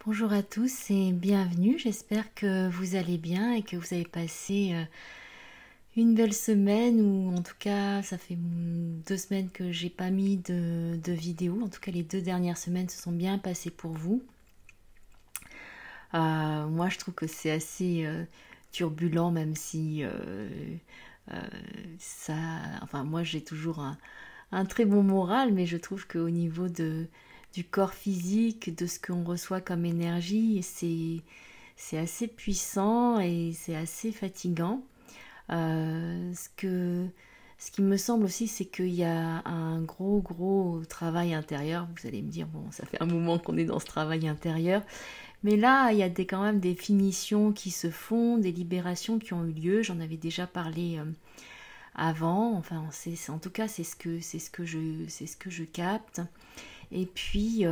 Bonjour à tous et bienvenue. J'espère que vous allez bien et que vous avez passé une belle semaine, ou en tout cas ça fait 2 semaines que j'ai pas mis de vidéo. En tout cas les 2 dernières semaines se sont bien passées pour vous. Moi je trouve que c'est assez turbulent, même si euh, ça... Enfin moi j'ai toujours un très bon moral, mais je trouve qu'au niveau du corps physique, de ce qu'on reçoit comme énergie, c'est assez puissant et c'est assez fatigant. Ce qui me semble aussi, c'est qu'il y a un gros travail intérieur. Vous allez me dire, bon, ça fait un moment qu'on est dans ce travail intérieur. Mais là, il y a quand même des finitions qui se font, des libérations qui ont eu lieu. J'en avais déjà parlé avant. Enfin, en tout cas, c'est ce que je capte. Et puis,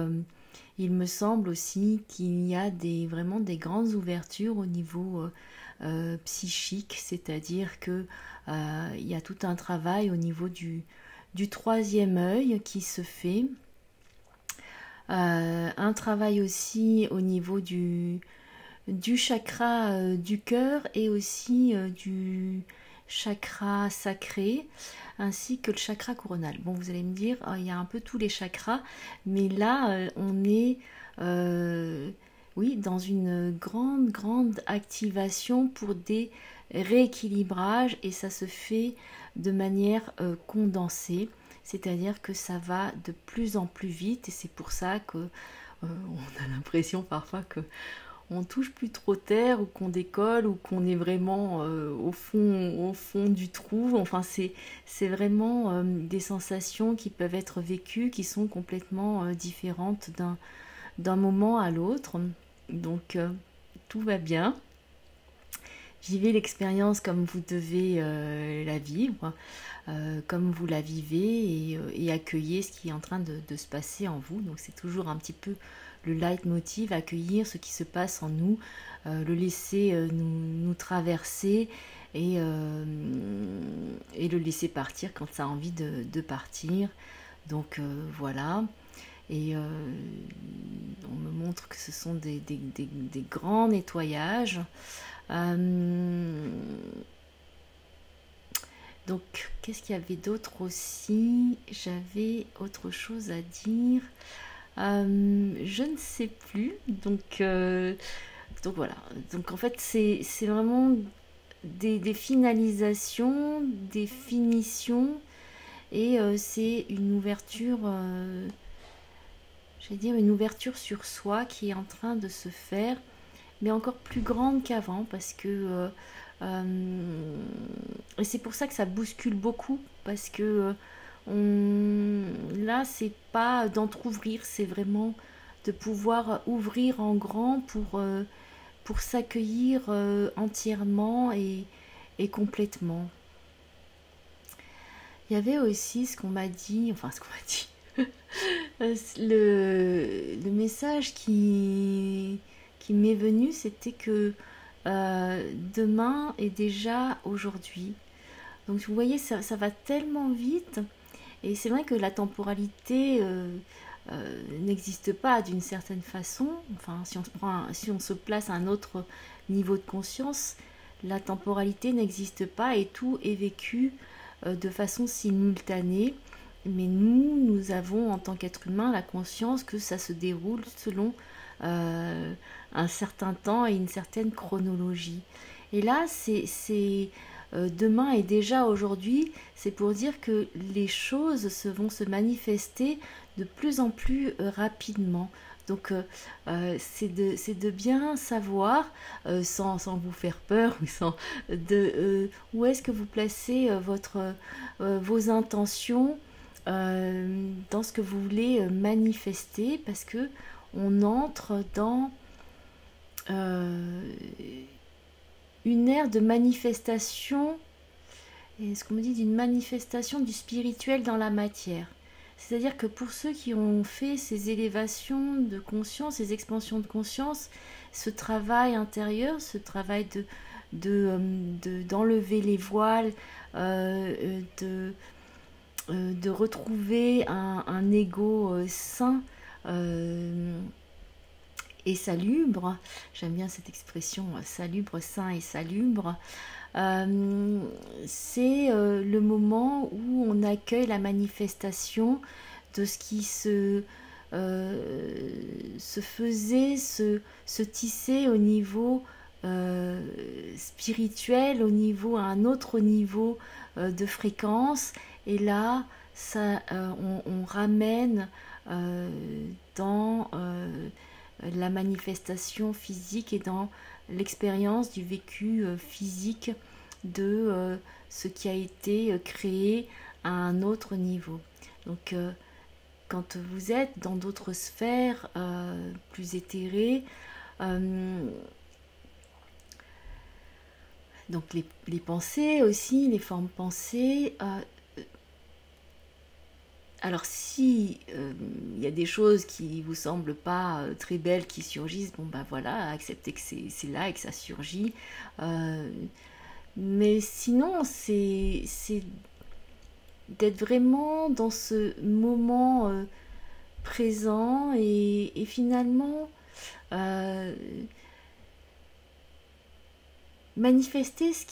il me semble aussi qu'il y a vraiment des grandes ouvertures au niveau psychique, c'est-à-dire que il y a tout un travail au niveau du troisième œil qui se fait. Un travail aussi au niveau du chakra du cœur et aussi du chakra sacré, ainsi que le chakra coronal. Bon, vous allez me dire, il y a un peu tous les chakras, mais là, on est, oui, dans une grande activation pour des rééquilibrages, et ça se fait de manière condensée, c'est-à-dire que ça va de plus en plus vite, et c'est pour ça que on a l'impression parfois que on touche plus trop terre, ou qu'on décolle, ou qu'on est vraiment au fond du trou. Enfin, c'est vraiment des sensations qui peuvent être vécues, qui sont complètement différentes d'un moment à l'autre. Donc, tout va bien. Vivez l'expérience comme vous devez la vivre, comme vous la vivez, et accueillez ce qui est en train de se passer en vous. Donc c'est toujours un petit peu le leitmotiv, accueillir ce qui se passe en nous, le laisser nous traverser, et le laisser partir quand ça a envie de partir. Donc voilà. Et on me montre que ce sont des grands nettoyages. Donc, qu'est-ce qu'il y avait d'autre aussi? J'avais autre chose à dire. Je ne sais plus. Donc voilà. Donc en fait, c'est vraiment des finalisations, des finitions, et c'est une ouverture, j'allais dire une ouverture sur soi qui est en train de se faire, mais encore plus grande qu'avant, parce que et c'est pour ça que ça bouscule beaucoup, parce que là c'est pas d'entrouvrir, c'est vraiment de pouvoir ouvrir en grand pour s'accueillir entièrement et complètement. Il y avait aussi ce qu'on m'a dit, enfin ce qu'on m'a dit, le message qui m'est venu, c'était que demain est déjà aujourd'hui. Donc vous voyez, ça va tellement vite, et c'est vrai que la temporalité n'existe pas d'une certaine façon. Enfin, si on se place à un autre niveau de conscience, la temporalité n'existe pas, et tout est vécu de façon simultanée. Mais nous avons en tant qu'être humain la conscience que ça se déroule selon un certain temps et une certaine chronologie. Et là, demain et déjà aujourd'hui, c'est pour dire que les choses vont se manifester de plus en plus rapidement. Donc c'est de bien savoir, sans vous faire peur, ou où est-ce que vous placez vos intentions dans ce que vous voulez manifester, parce que on entre dans une ère de manifestation, et ce qu'on me dit d'une manifestation du spirituel dans la matière. C'est-à-dire que pour ceux qui ont fait ces élévations de conscience, ces expansions de conscience, ce travail intérieur, ce travail d'enlever les voiles, de retrouver un ego sain, et salubre. J'aime bien cette expression, salubre, sain et salubre. C'est le moment où on accueille la manifestation de ce qui se faisait, se tisser au niveau spirituel, au niveau, à un autre niveau de fréquence. Et là, on ramène dans la manifestation physique et dans l'expérience du vécu physique de ce qui a été créé à un autre niveau. Donc quand vous êtes dans d'autres sphères plus éthérées, donc les pensées aussi, les formes pensées, alors si il y a des choses qui vous semblent pas très belles qui surgissent, bon ben voilà, acceptez que c'est là et que ça surgit. Mais sinon, c'est d'être vraiment dans ce moment présent et finalement manifester ce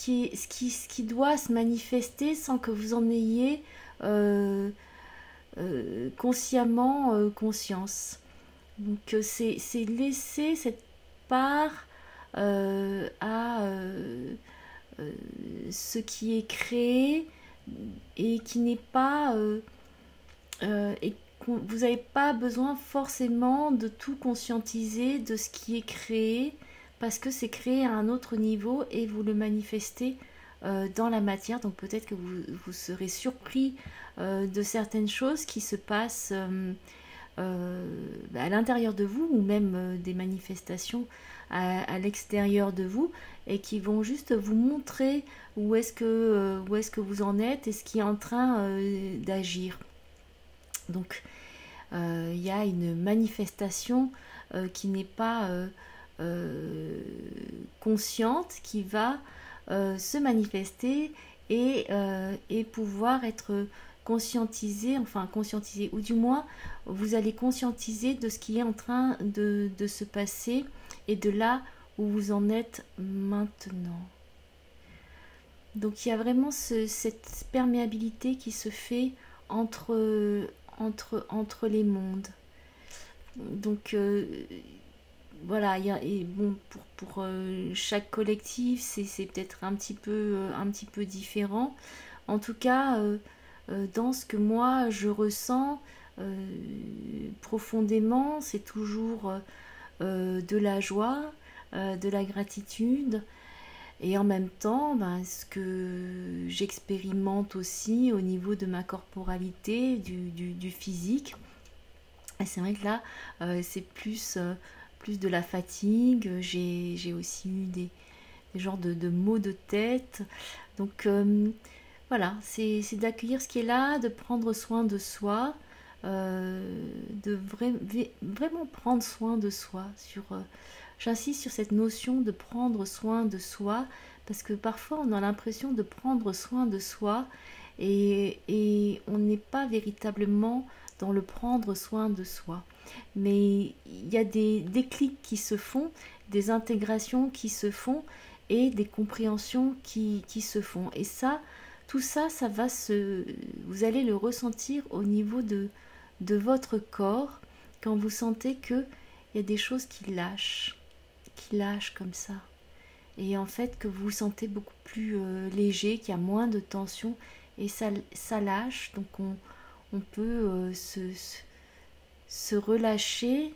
qui doit se manifester sans que vous en ayez consciemment conscience. Donc c'est laisser cette part à ce qui est créé et qui n'est pas et vous n'avez pas besoin forcément de tout conscientiser de ce qui est créé parce que c'est créé à un autre niveau et vous le manifestez dans la matière. Donc peut-être que vous serez surpris de certaines choses qui se passent à l'intérieur de vous ou même des manifestations à l'extérieur de vous et qui vont juste vous montrer où est-ce que vous en êtes et ce qui est en train d'agir. Donc il y a une manifestation qui n'est pas consciente, qui va se manifester et pouvoir être conscientisé, ou du moins vous allez conscientiser de ce qui est en train de se passer et de là où vous en êtes maintenant. Donc il y a vraiment cette perméabilité qui se fait entre les mondes. Donc voilà, et bon, pour chaque collectif, c'est peut-être un petit peu différent. En tout cas, dans ce que moi je ressens profondément, c'est toujours de la joie, de la gratitude, et en même temps, ce que j'expérimente aussi au niveau de ma corporalité, du physique. Et c'est vrai que là, c'est plus de la fatigue. J'ai aussi eu des genres de maux de tête. Donc voilà, c'est d'accueillir ce qui est là, de prendre soin de soi, de vraiment prendre soin de soi. J'insiste sur cette notion de prendre soin de soi, parce que parfois on a l'impression de prendre soin de soi et on n'est pas véritablement dans le prendre soin de soi. Mais il y a des déclics qui se font, des intégrations qui se font et des compréhensions qui se font. Et ça, tout ça, vous allez le ressentir au niveau de votre corps quand vous sentez qu'il y a des choses qui lâchent comme ça. Et en fait que vous vous sentez beaucoup plus léger, qu'il y a moins de tension et ça lâche. Donc on peut se relâcher.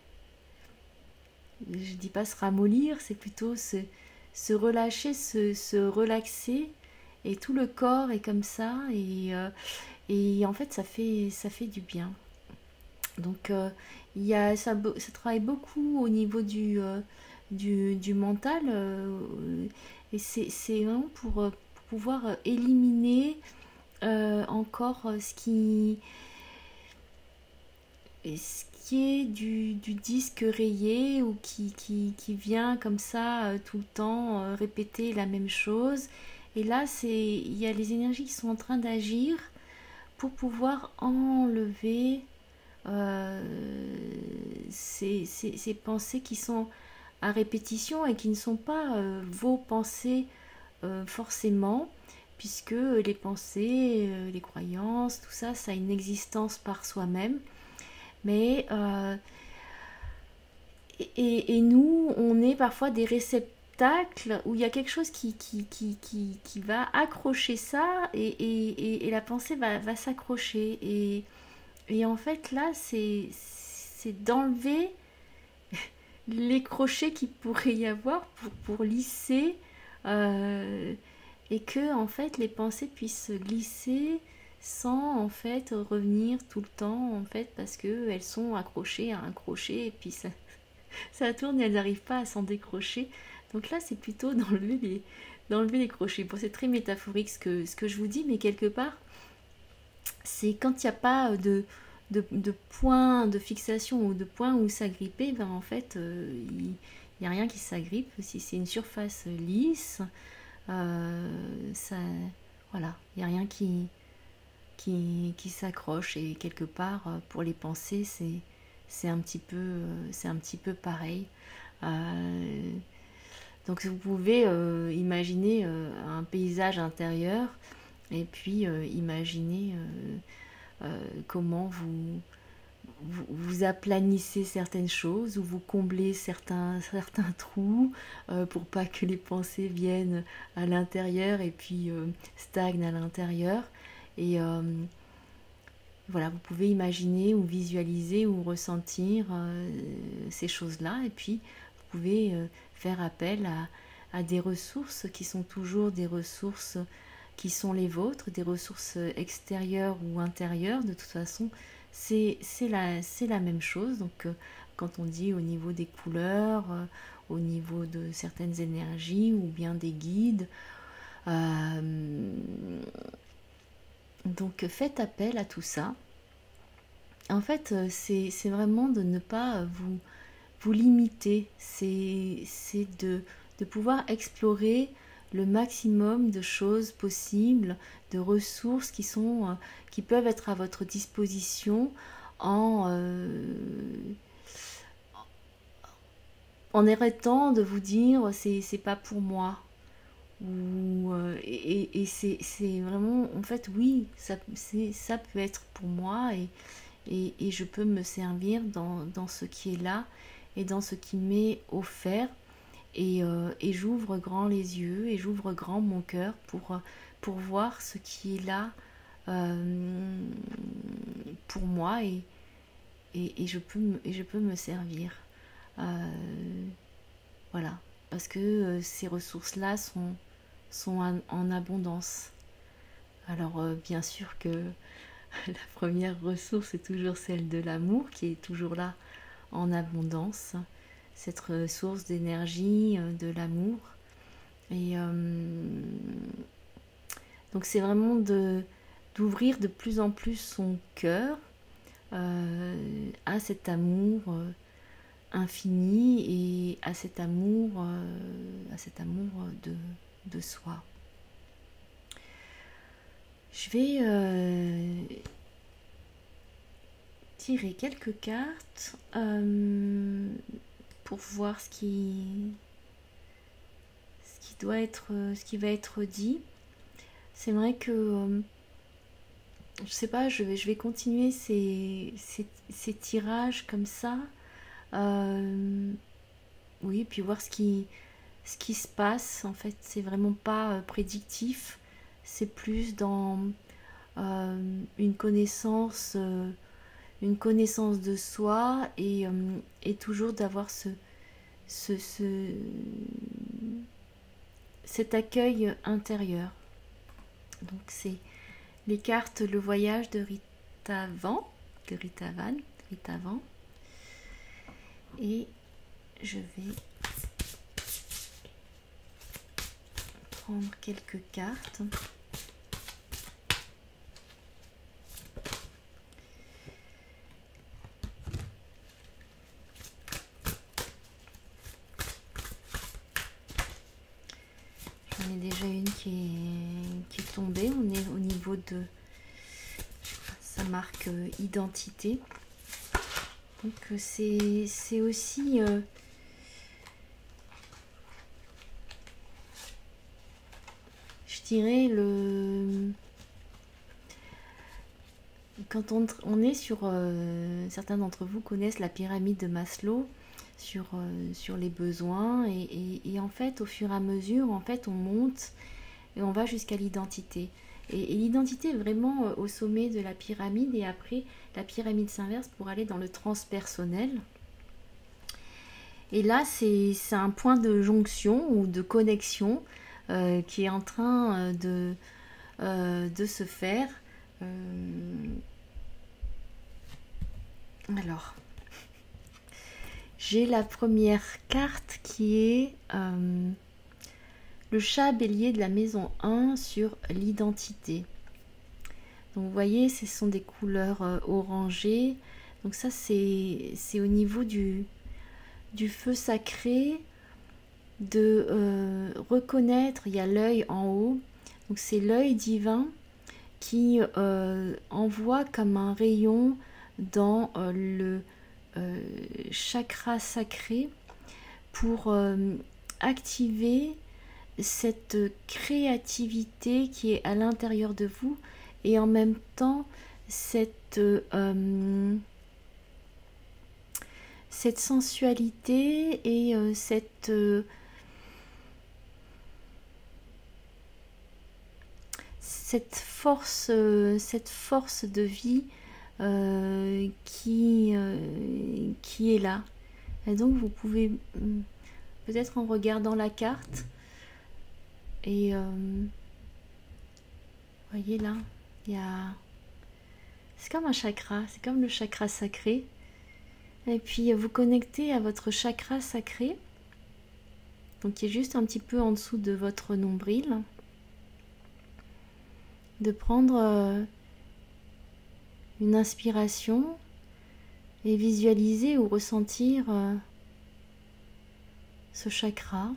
Je dis pas se ramollir, c'est plutôt se relâcher, se relaxer. Et tout le corps est comme ça et en fait ça fait du bien. Donc ça travaille beaucoup au niveau du mental et c'est vraiment pour pouvoir éliminer encore ce qui est du disque rayé ou qui vient comme ça tout le temps répéter la même chose. Et là, il y a les énergies qui sont en train d'agir pour pouvoir enlever ces pensées qui sont à répétition et qui ne sont pas vos pensées forcément, puisque les pensées, les croyances, tout ça, ça a une existence par soi-même. Mais et nous, on est parfois des réceptacles où il y a quelque chose qui va accrocher ça et la pensée va s'accrocher. Et en fait, là, c'est d'enlever les crochets qu'il pourrait y avoir pour lisser et que en fait les pensées puissent glisser sans en fait revenir tout le temps en fait parce que elles sont accrochées à un crochet et puis ça tourne et elles n'arrivent pas à s'en décrocher. Donc là c'est plutôt d'enlever les crochets. Bon, c'est très métaphorique ce que je vous dis, mais quelque part c'est quand il n'y a pas de point de fixation ou de point où s'agripper, ben en fait il n'y a rien qui s'agrippe. Si c'est une surface lisse, ça, voilà, il n'y a rien qui s'accroche. Et quelque part pour les pensées c'est un petit peu pareil. Donc vous pouvez imaginer un paysage intérieur et puis imaginer comment vous aplanissez certaines choses ou vous comblez certains trous pour pas que les pensées viennent à l'intérieur et puis stagnent à l'intérieur. Et voilà, vous pouvez imaginer ou visualiser ou ressentir ces choses-là. Et puis vous pouvez faire appel à des ressources qui sont toujours des ressources qui sont les vôtres, des ressources extérieures ou intérieures. De toute façon, c'est la même chose. Donc quand on dit au niveau des couleurs, au niveau de certaines énergies ou bien des guides, donc faites appel à tout ça. En fait, c'est vraiment de ne pas vous limiter, c'est de pouvoir explorer le maximum de choses possibles, de ressources qui peuvent être à votre disposition en arrêtant de vous dire c'est pas pour moi. Et c'est vraiment en fait oui ça peut être pour moi et je peux me servir dans ce qui est là et dans ce qui m'est offert. Et j'ouvre grand les yeux et j'ouvre grand mon cœur pour voir ce qui est là pour moi et je peux me servir. Voilà, parce que ces ressources-là sont en abondance. Alors bien sûr que la première ressource est toujours celle de l'amour qui est toujours là en abondance. Cette source d'énergie, de l'amour. Et donc c'est vraiment d'ouvrir de plus en plus son cœur à cet amour infini et à cet amour de soi. Je vais tirer quelques cartes pour voir ce qui va être dit. C'est vrai que je sais pas, je vais continuer ces tirages comme ça. Oui, puis voir ce qui se passe. En fait, c'est vraiment pas prédictif. C'est plus dans une connaissance de soi et toujours d'avoir cet accueil intérieur. Donc c'est les cartes Le Voyage de Rita Van. Et je vais prendre quelques cartes. J'en ai déjà une qui est tombée. On est au niveau de... Ça marque identité. Donc c'est aussi je dirais quand on est sur certains d'entre vous connaissent la pyramide de Maslow sur les besoins et en fait au fur et à mesure en fait on monte et on va jusqu'à l'identité. Et l'identité est vraiment au sommet de la pyramide et après la pyramide s'inverse pour aller dans le transpersonnel. Et là, c'est un point de jonction ou de connexion qui est en train de se faire. Alors, j'ai la première carte qui est le chat bélier de la maison 1 sur l'identité. Donc vous voyez, ce sont des couleurs orangées. Donc ça, c'est au niveau du feu sacré, de reconnaître, il y a l'œil en haut. Donc c'est l'œil divin qui envoie comme un rayon dans le chakra sacré pour activer cette créativité qui est à l'intérieur de vous et en même temps cette sensualité et cette force de vie qui est là. Et donc vous pouvez peut-être en regardant la carte et voyez là, il y a c'est comme un chakra, c'est comme le chakra sacré. Et puis vous connectez à votre chakra sacré, donc qui est juste un petit peu en dessous de votre nombril. De prendre une inspiration et visualiser ou ressentir ce chakra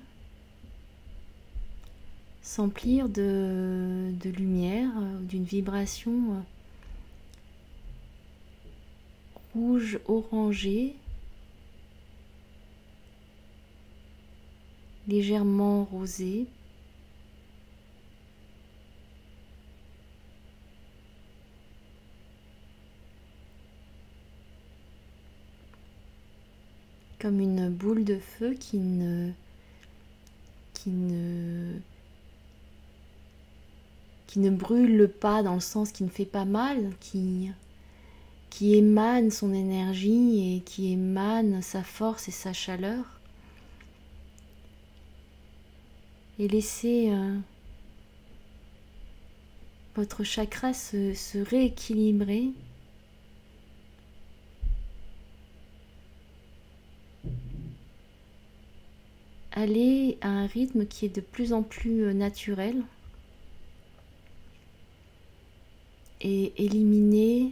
s'emplir de lumière, d'une vibration rouge orangé, légèrement rosé. Comme une boule de feu qui ne brûle pas, dans le sens qui ne fait pas mal, qui émane son énergie et qui émane sa force et sa chaleur. Et laissez votre chakra se rééquilibrer. Aller à un rythme qui est de plus en plus naturel et éliminer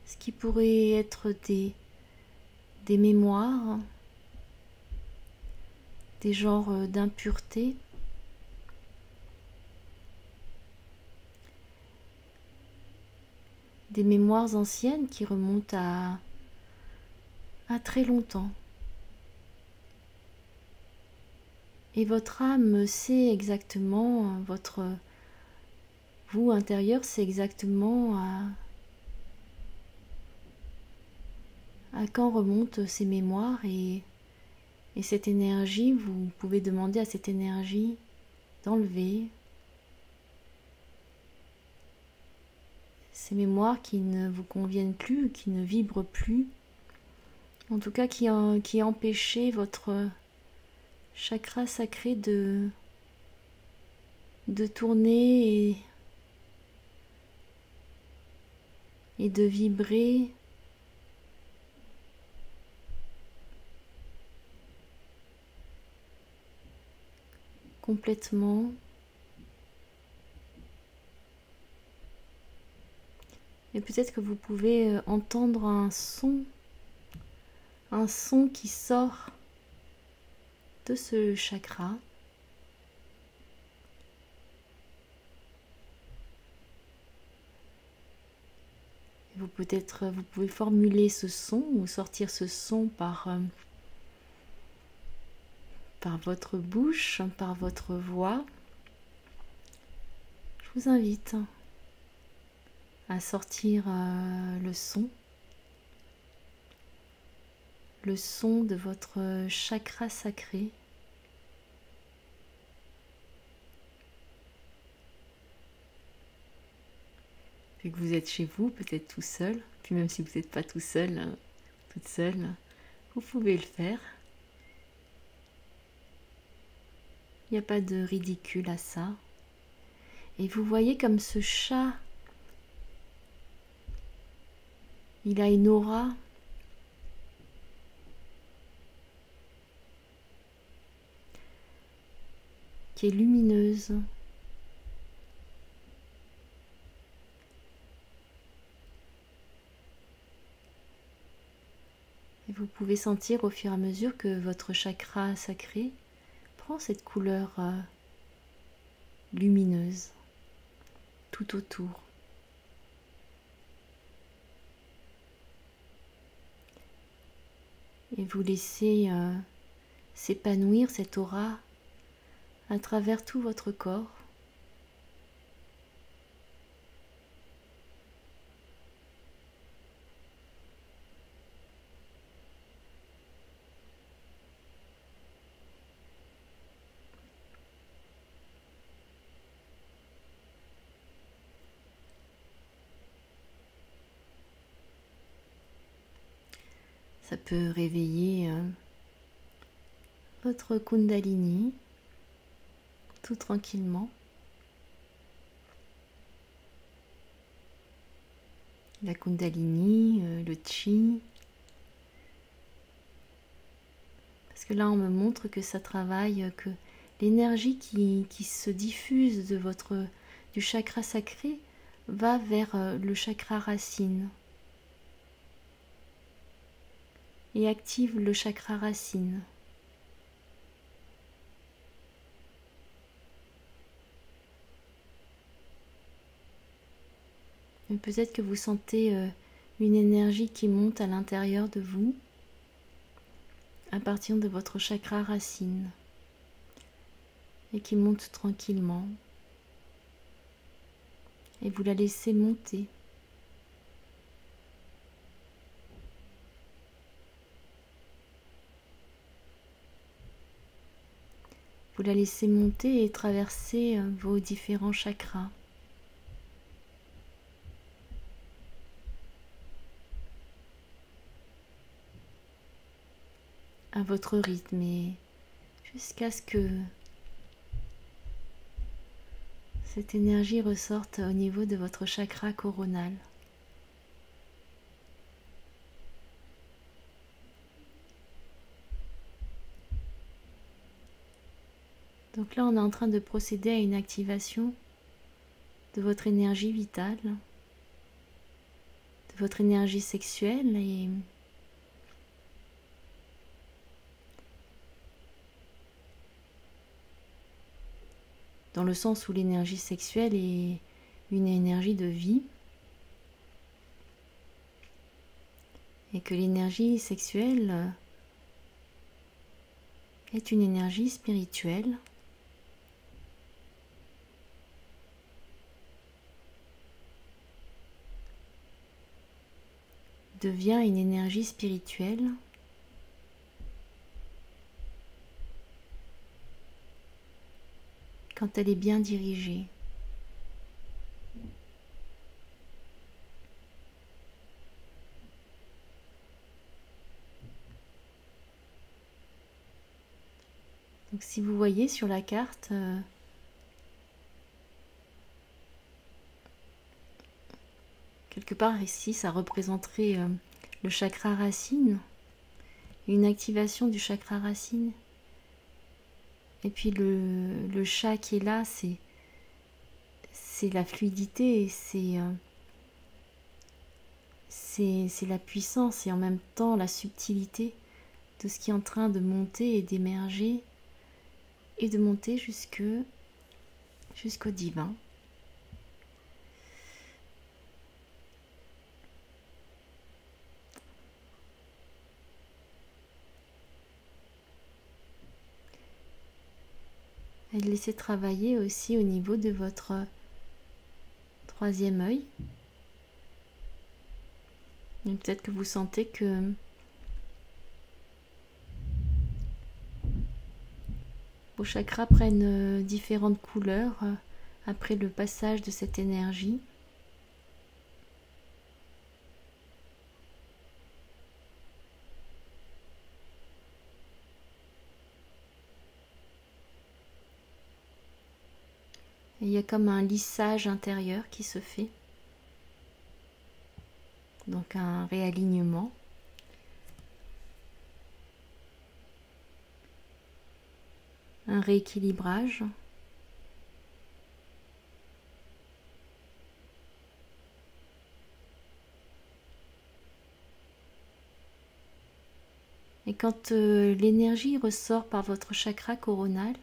ce qui pourrait être des mémoires, des genres d'impureté, des mémoires anciennes qui remontent à très longtemps. Et votre âme sait exactement, votre vous intérieur sait exactement à quand remontent ces mémoires et cette énergie, vous pouvez demander à cette énergie d'enlever ces mémoires qui ne vous conviennent plus, qui ne vibrent plus, en tout cas qui empêchaient votre chakra sacré de tourner et de vibrer complètement. Et peut-être que vous pouvez entendre un son qui sort de ce chakra. Vous pouvez formuler ce son ou sortir ce son par votre bouche, par votre voix. Je vous invite à sortir le son de votre chakra sacré. Vu que vous êtes chez vous, peut-être tout seul, puis même si vous n'êtes pas tout seul, toute seule, vous pouvez le faire. Il n'y a pas de ridicule à ça. Et vous voyez comme ce chat, il a une aura qui est lumineuse. Et vous pouvez sentir au fur et à mesure que votre chakra sacré prend cette couleur lumineuse tout autour. Et vous laissez s'épanouir cette aura à travers tout votre corps. Ça peut réveiller votre Kundalini tout tranquillement. La Kundalini, le Chi. Parce que là, on me montre que ça travaille, que l'énergie qui se diffuse du chakra sacré va vers le chakra racine. Et active le chakra racine. Peut-être que vous sentez une énergie qui monte à l'intérieur de vous à partir de votre chakra racine et qui monte tranquillement. Et vous la laissez monter. Vous la laissez monter et traverser vos différents chakras. À votre rythme et jusqu'à ce que cette énergie ressorte au niveau de votre chakra coronal. Donc là, on est en train de procéder à une activation de votre énergie vitale, de votre énergie sexuelle et dans le sens où l'énergie sexuelle est une énergie de vie et que l'énergie sexuelle est une énergie spirituelle. Devient une énergie spirituelle quand elle est bien dirigée. Donc si vous voyez sur la carte, quelque part ici, ça représenterait le chakra racine, une activation du chakra racine. Et puis le chat qui est là, c'est la fluidité, c'est la puissance et en même temps la subtilité de ce qui est en train de monter et d'émerger et de monter jusqu'au divin. Et laissez travailler aussi au niveau de votre troisième œil. Peut-être que vous sentez que vos chakras prennent différentes couleurs après le passage de cette énergie. Et il y a comme un lissage intérieur qui se fait. Donc un réalignement. Un rééquilibrage. Et quand l'énergie ressort par votre chakra coronal,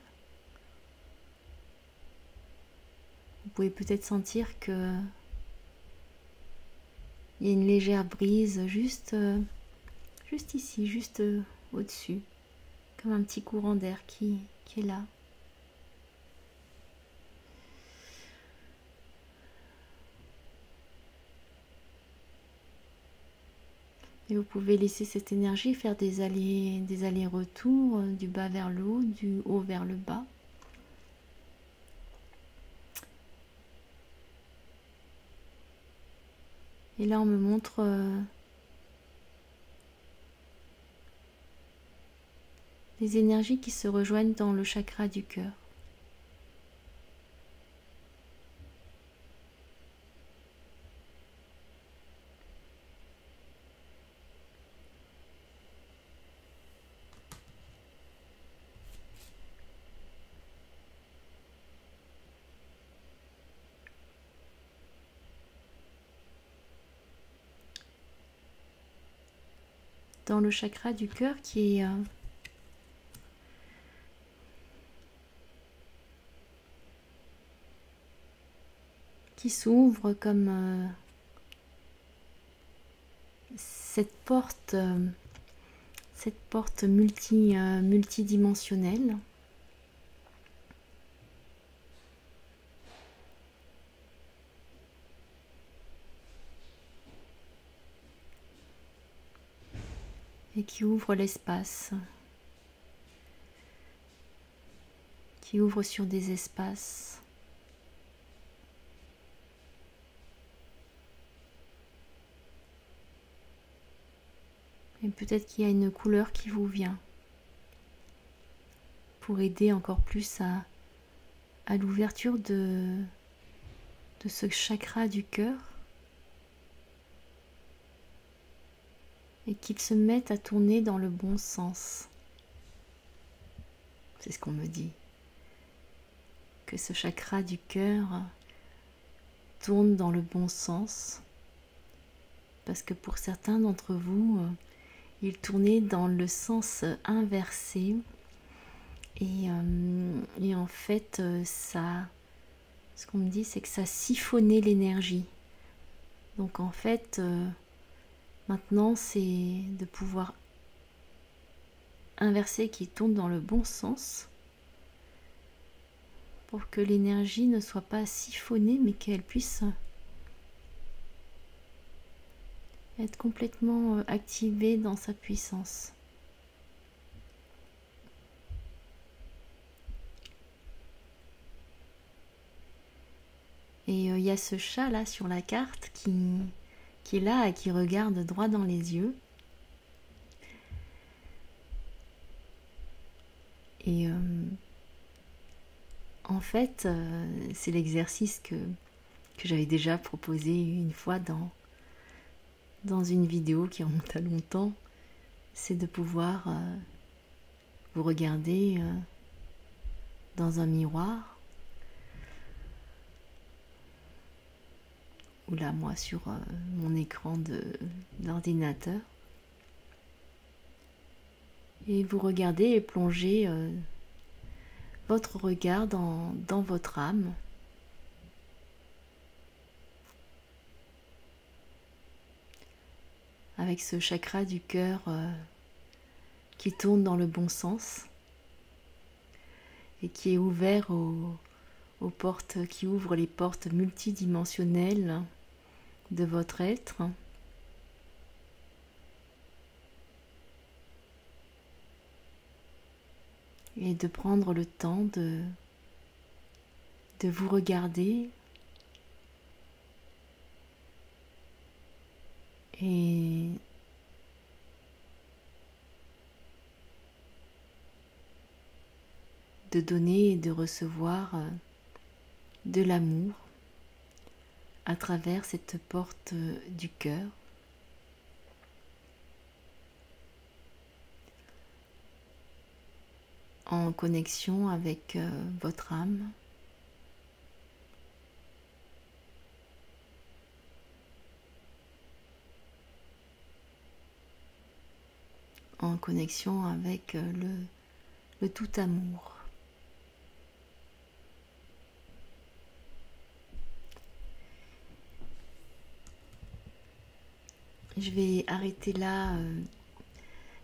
vous pouvez peut-être sentir que il y a une légère brise juste ici, juste au-dessus, comme un petit courant d'air qui est là. Et vous pouvez laisser cette énergie faire des allers-retours, du bas vers le haut, du haut vers le bas. Et là, on me montre les énergies qui se rejoignent dans le chakra du cœur. Dans le chakra du cœur qui s'ouvre comme cette porte multidimensionnelle. Et qui ouvre l'espace, qui ouvre sur des espaces. Et peut-être qu'il y a une couleur qui vous vient pour aider encore plus à l'ouverture de ce chakra du cœur et qu'il se mette à tourner dans le bon sens. C'est ce qu'on me dit. Que ce chakra du cœur tourne dans le bon sens. Parce que pour certains d'entre vous, il tournait dans le sens inversé. Et en fait, ce qu'on me dit, c'est que ça siphonnait l'énergie. Donc en fait, maintenant, c'est de pouvoir inverser qui tourne dans le bon sens pour que l'énergie ne soit pas siphonnée, mais qu'elle puisse être complètement activée dans sa puissance. Et il y a ce chat là sur la carte qui est là et qui regarde droit dans les yeux. Et en fait, c'est l'exercice que j'avais déjà proposé une fois dans une vidéo qui remonte à longtemps. C'est de pouvoir vous regarder dans un miroir. Ou là, moi, sur mon écran d'ordinateur. Et vous regardez et plongez votre regard dans votre âme. Avec ce chakra du cœur qui tourne dans le bon sens. et qui est ouvert aux portes, qui ouvre les portes multidimensionnelles de votre être. Et de prendre le temps de vous regarder et de donner et de recevoir de l'amour à travers cette porte du cœur. En connexion avec votre âme. En connexion avec le tout amour. Je vais arrêter là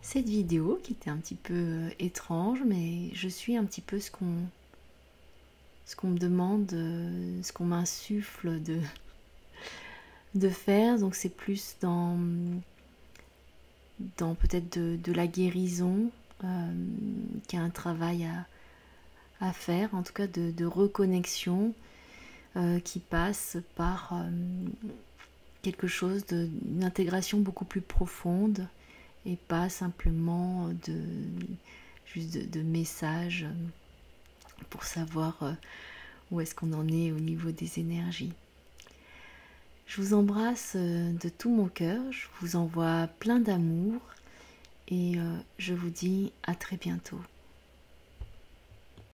cette vidéo qui était un petit peu étrange, mais je suis un petit peu ce qu'on me demande, ce qu'on m'insuffle de faire. Donc c'est plus dans peut-être de la guérison, qu'il y a un travail à faire, en tout cas de reconnexion qui passe par quelque chose d'une intégration beaucoup plus profonde et pas simplement juste de messages pour savoir où est-ce qu'on en est au niveau des énergies. Je vous embrasse de tout mon cœur, je vous envoie plein d'amour et je vous dis à très bientôt.